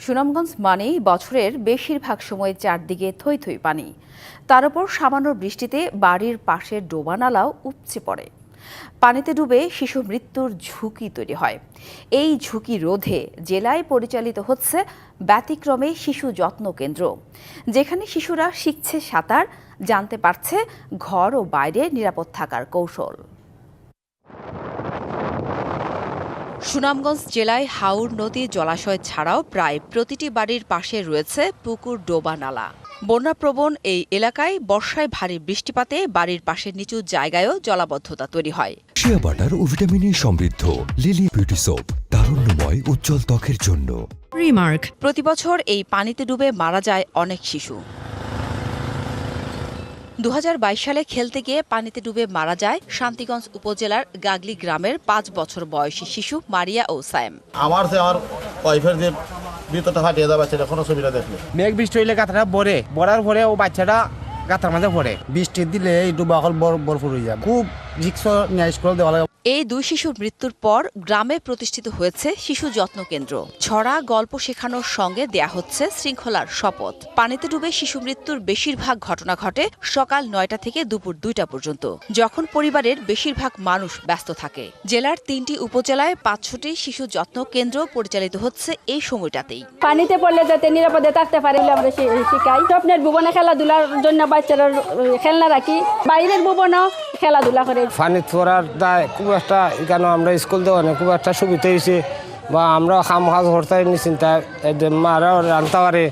সুনামগঞ্জ মানেই বছরের বেশিরভাগ সময় চারদিকে থই থই পানি। তার উপর সামান্য বৃষ্টিতে বাড়ির পাশের ডোবা নালাও উপচে পড়ে। পানিতে ডুবে শিশু মৃত্যুর ঝুঁকি তৈরি হয়। এই ঝুঁকি রোধে জেলায় পরিচালিত হচ্ছে ব্যতিক্রমে শিশু যত্ন কেন্দ্র, যেখানে শিশুরা শিখছে সাঁতার, জানতে পারছে ঘর ও বাইরে নিরাপদ থাকার কৌশল। সুনামগঞ্জ জেলায় হাওর নদী জলাশয় ছাড়াও প্রায় প্রতিটি বাড়ির পাশে রয়েছে পুকুর, ডোবা, নালা। বন্যাপ্রবণ এই এলাকায় বর্ষায় ভারী বৃষ্টিপাতে বাড়ির পাশের নিচু জায়গায়ও জলাবদ্ধতা তৈরি হয়। শিয়া বাটার ও ভিটামিনে সমৃদ্ধ লিলি বিউটি সোপ, তারুণ্যময় উজ্জ্বল ত্বকের জন্য। রিমার্ক। প্রতিবছর এই পানিতে ডুবে মারা যায় অনেক শিশু। 2022 সালে খেলতে গিয়ে পানিতে ডুবে মারা যায় শান্তিগঞ্জ উপজেলার গাগলি গ্রামের 5 বছর বয়সী শিশু মারিয়া ও সায়েম। আমার ওয়াইফের যে ভিতরটা ফাটিয়ে দেওয়া বাচ্চাটা কোনো ছবিটা দেখলো। মেঘ বৃষ্টি হইলে গাথাটা ভরার পরে ও বাচ্চাটা গাথার মাঝে পড়ে। বৃষ্টি দিলে এই ডুবা হল বরফ হয়ে যায়। খুব রিক্স নিয়ে স্কুল দেওয়া লাগে। এই দুই শিশুর মৃত্যুর পর গ্রামে প্রতিষ্ঠিত হয়েছে শিশু যত্ন কেন্দ্র। ছড়া গল্প শেখানোর সঙ্গে দেয়া হচ্ছে শৃঙ্খলার শপথ। পানিতে ডুবে শিশু মৃত্যুর বেশিরভাগ ঘটনা ঘটে সকাল 9টা থেকে দুপুর 2টা পর্যন্ত, যখন পরিবারের বেশিরভাগ মানুষ ব্যস্ত থাকে। জেলার 3টি উপজেলায় 500টি শিশু যত্ন কেন্দ্র পরিচালিত হচ্ছে এই সময়টাতেই। পানিতে পড়লে যাতে নিরাপদে থাকতে পারে বলে আমরা শিখাই। স্বপ্নের ভুবনে খেলাধুলার জন্য বাচ্চারা খেলনা রাখি, বাইরের ভুবনও খেলাধুলা করে। পানি পড়ার দায় খুব একটা এখানে আমরা স্কুল দেওয়া খুব একটা সুবিধা হয়েছে, বা আমরা খাম কাজ করতে নিশ্চিন্তা মারাও রান্তা পারে।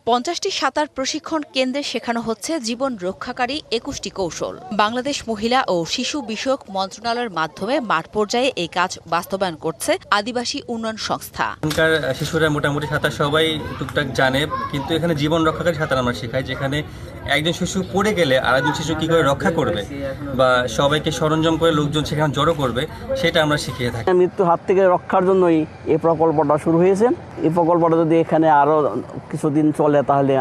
50টি সাঁতার প্রশিক্ষণ কেন্দ্রে শেখানো হচ্ছে জীবন রক্ষাকারী 21টি কৌশল। বাংলাদেশ মহিলা ও শিশু বিষয়ক মন্ত্রণালয়ের মাধ্যমে মাঠ পর্যায়ে এই কাজ বাস্তবায়ন করছে আদিবাসী উন্নয়ন সংস্থা। এখানকার শিশুরা মোটামুটি সাঁতার সবাই টুকটাক জানে, কিন্তু এখানে জীবন রক্ষাকারী সাঁতার আমরা শেখাই, যেখানে একজন শিশু পড়ে গেলে আরেকজন শিশু কি করে রক্ষা করবে বা সবাইকে সরঞ্জাম করে লোকজন সেখানে জড়ো করবে, সেটা আমরা শিখিয়ে থাকি। মৃত্যুর হাত থেকে রক্ষার জন্যই এই প্রকল্পটা শুরু হয়েছে। এই প্রকল্পটা যদি এখানে আরও কিছুদিন চলে তাহলে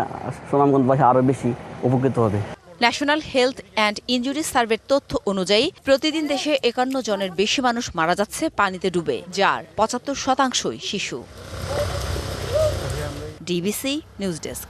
সুনামগঞ্জবাসী আরও বেশি উপকৃত হবে। ন্যাশনাল হেলথ অ্যান্ড ইনজুরি সার্ভের তথ্য অনুযায়ী প্রতিদিন দেশে 51 জনের বেশি মানুষ মারা যাচ্ছে পানিতে ডুবে, যার 75% শিশু। DBC news desk.